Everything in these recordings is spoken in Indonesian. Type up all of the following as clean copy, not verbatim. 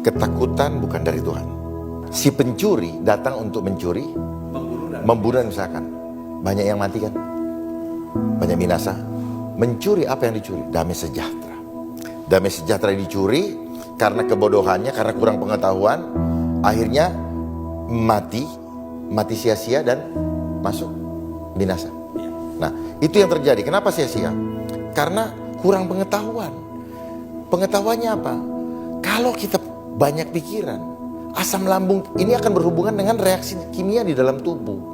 ketakutan bukan dari Tuhan. Si pencuri datang untuk mencuri, membunuh dan misalkan. Banyak yang mati kan? Banyak binasa. Mencuri apa yang dicuri? Damai sejahtera. Damai sejahtera dicuri karena kebodohannya, karena kurang pengetahuan. Akhirnya mati sia-sia dan masuk binasa. Nah, itu yang terjadi. Kenapa sia-sia? Karena kurang pengetahuan. Pengetahuannya apa? Kalau kita banyak pikiran, asam lambung ini akan berhubungan dengan reaksi kimia di dalam tubuh.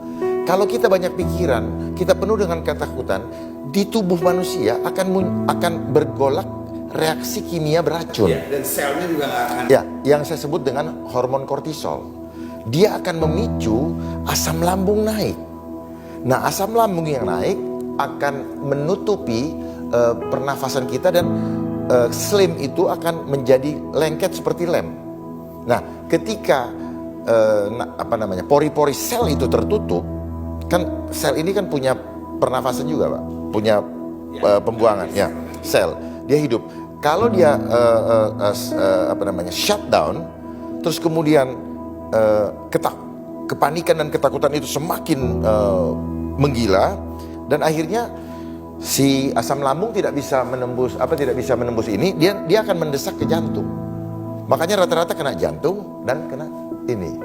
Kalau kita banyak pikiran, kita penuh dengan ketakutan, di tubuh manusia akan bergolak reaksi kimia beracun. Ya, dan selnya juga nggak akan. Ya, yang saya sebut dengan hormon kortisol. Dia akan memicu asam lambung naik. Nah, asam lambung yang naik akan menutupi pernafasan kita dan slim itu akan menjadi lengket seperti lem. Nah, ketika pori-pori sel itu tertutup, kan sel ini kan punya pernafasan juga, Pak, punya pembuangan, ya, sel, dia hidup. Kalau dia shutdown, terus kemudian kepanikan dan ketakutan itu semakin menggila, dan akhirnya si asam lambung tidak bisa menembus ini, dia akan mendesak ke jantung. Makanya rata-rata kena jantung dan kena ini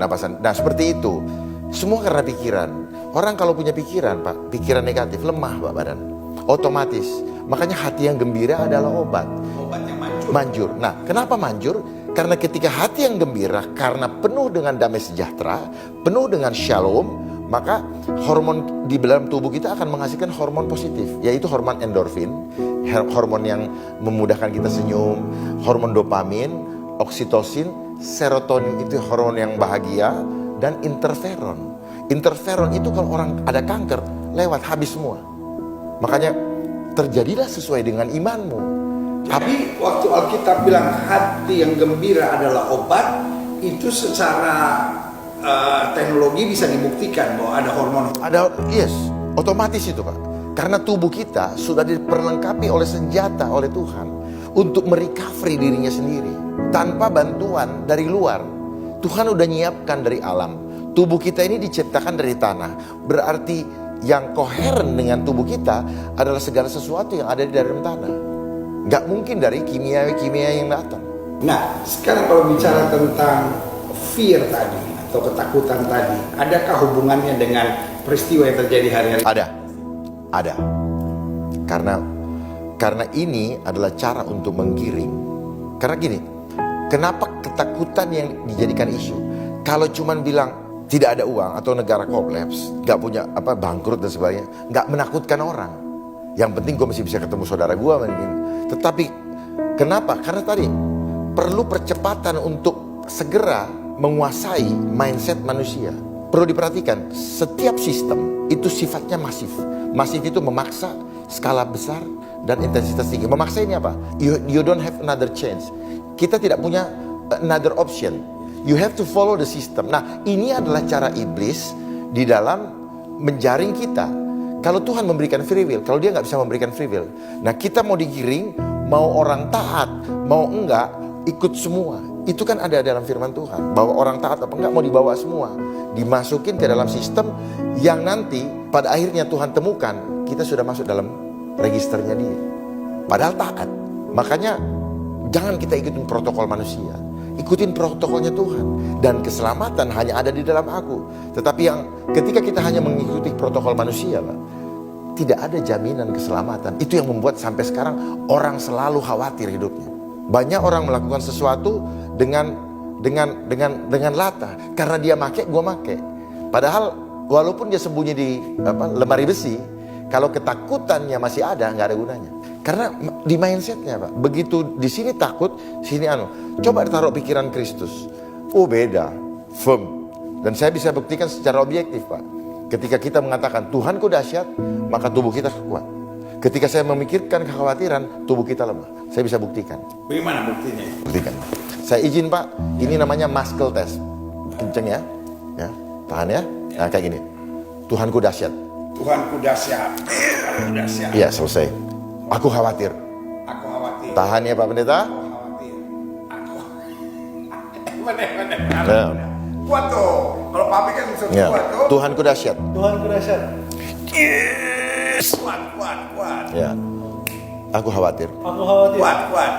napasan. Nah, seperti itu. Semua karena pikiran. Orang kalau punya pikiran, Pak, pikiran negatif, lemah, Pak, badan. Otomatis. Makanya hati yang gembira adalah obat. Obat yang manjur. Manjur. Nah, kenapa manjur? Karena ketika hati yang gembira, karena penuh dengan damai sejahtera, penuh dengan shalom, maka hormon di dalam tubuh kita akan menghasilkan hormon positif, yaitu hormon endorfin, hormon yang memudahkan kita senyum, hormon dopamin, oksitosin, serotonin itu hormon yang bahagia, dan interferon. Interferon itu kalau orang ada kanker, lewat habis semua. Makanya terjadilah sesuai dengan imanmu. Jadi waktu Alkitab bilang hati yang gembira adalah obat, itu secara teknologi bisa dibuktikan bahwa ada hormon. Yes, otomatis itu, Pak. Karena tubuh kita sudah diperlengkapi oleh senjata oleh Tuhan untuk merecovery dirinya sendiri tanpa bantuan dari luar. Tuhan udah nyiapkan dari alam. Tubuh kita ini diciptakan dari tanah. Berarti yang koheren dengan tubuh kita adalah segala sesuatu yang ada di dalam tanah. Gak mungkin dari kimia yang datang. Nah, sekarang kalau bicara tentang fear tadi atau ketakutan tadi, adakah hubungannya dengan peristiwa yang terjadi hari-hari? Ada. Karena ini adalah cara untuk menggiring. Karena gini, kenapa ketakutan yang dijadikan isu? Kalau cuman bilang tidak ada uang atau negara kolaps, gak punya bangkrut dan sebagainya, gak menakutkan orang. Yang penting gue masih bisa ketemu saudara gue. Tetapi kenapa? Karena tadi perlu percepatan untuk segera menguasai mindset manusia. Perlu diperhatikan, setiap sistem itu sifatnya masif. Masif itu memaksa skala besar dan intensitas tinggi. Memaksa ini apa? You don't have another chance. Kita tidak punya another option. You have to follow the system. Nah, ini adalah cara iblis di dalam menjaring kita. Kalau Tuhan memberikan free will, kalau dia nggak bisa memberikan free will, nah kita mau digiring, mau orang taat, mau enggak, ikut semua. Itu kan ada dalam firman Tuhan, bahwa orang taat apa enggak mau dibawa semua, dimasukin ke dalam sistem yang nanti pada akhirnya Tuhan temukan kita sudah masuk dalam registernya dia. Padahal taat. Makanya jangan kita ikutin protokol manusia, ikutin protokolnya Tuhan. Dan keselamatan hanya ada di dalam aku. Tetapi yang ketika kita hanya mengikuti protokol manusia, Pak, tidak ada jaminan keselamatan. Itu yang membuat sampai sekarang orang selalu khawatir hidupnya. Banyak orang melakukan sesuatu dengan latah. Karena dia make, gua make. Padahal walaupun dia sembunyi di lemari besi, kalau ketakutannya masih ada, nggak ada gunanya. Karena di mindsetnya, Pak, begitu di sini takut, sini coba taruh pikiran Kristus. Oh, beda, firm. Dan saya bisa buktikan secara objektif, Pak. Ketika kita mengatakan Tuhanku dahsyat, maka tubuh kita kuat. Ketika saya memikirkan kekhawatiran, tubuh kita lemah. Saya bisa buktikan. Bagaimana buktinya? Buktikan. Saya izin, Pak, ini namanya muscle test. Kenceng ya, tahan ya. Nah, kayak gini. Tuhanku dahsyat. Tuhanku dahsyat. Tuhanku dahsyat. Iya, selesai. Aku khawatir. Aku khawatir. Tahan ya Pak Pendeta. Khawatir. Bener. Ya. Kuat tuh. Kalau papi kan bisa Ya. kuat tuh. Tuhanku dahsyat. Tuhanku dahsyat. Yes. Kuat. Ya. Aku khawatir. Aku khawatir. Kuat.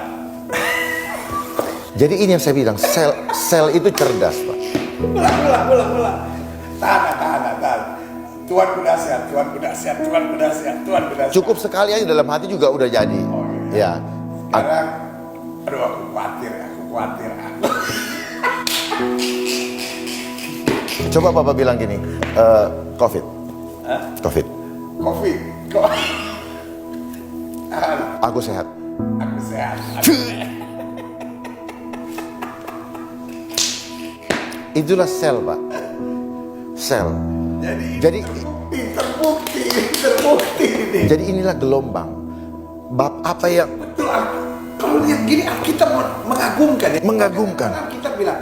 Jadi ini yang saya bilang, sel itu cerdas Pak. Ulang. Tahan. Tuhanku dahsyat. Cukup sekali aja dalam hati juga udah jadi. Oh, Ya. Sekarang, aduh aku khawatir. Coba Papa bilang gini, COVID. COVID. Covid. Aku sehat. Aku sehat. Itulah sel Pak. Sel. Jadi Terbukti ini. jadi inilah gelombang. Bab apa yang Betul. Kalau lihat gini Alkitab mengagumkan ya. Mengagumkan. Karena Alkitab bilang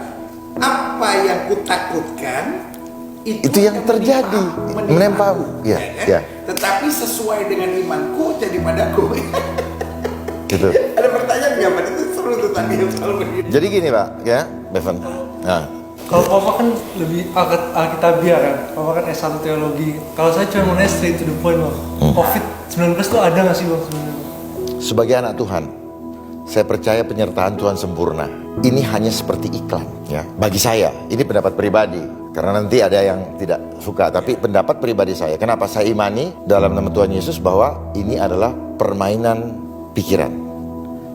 apa yang kutakutkan Itu yang akan terjadi. Menimpamu. Ya, kan? ya. Tetapi sesuai dengan imanku jadi padaku. gitu. Ada pertanyaan nggak Pak? Itu seru tuh tadi yang selalu begitu. Jadi gini Pak, ya, Bevan. Nah, Kalau Papa kan lebih Alkitabiah kan, Papa kan S1 teologi. Kalau saya cuma mau nanya straight to the point Bang. COVID-19 itu ada nggak sih Bang sebenarnya? sebagai anak Tuhan, saya percaya penyertaan Tuhan sempurna. Ini hanya seperti iklan, ya. Bagi saya, ini pendapat pribadi. Karena nanti ada yang tidak suka, tapi pendapat pribadi saya. Kenapa saya imani dalam nama Tuhan Yesus bahwa ini adalah permainan pikiran,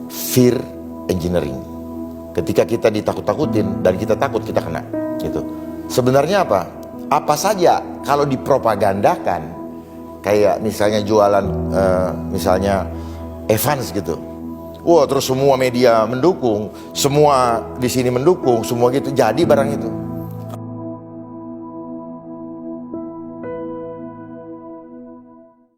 fear engineering. Ketika kita ditakut-takutin dan kita takut, kita kena. Gitu. Sebenarnya apa? Apa saja kalau dipropagandakan, kayak misalnya jualan, misalnya Evans gitu. Wah, terus semua media mendukung, semua di sini mendukung, semua gitu. Jadi barang itu.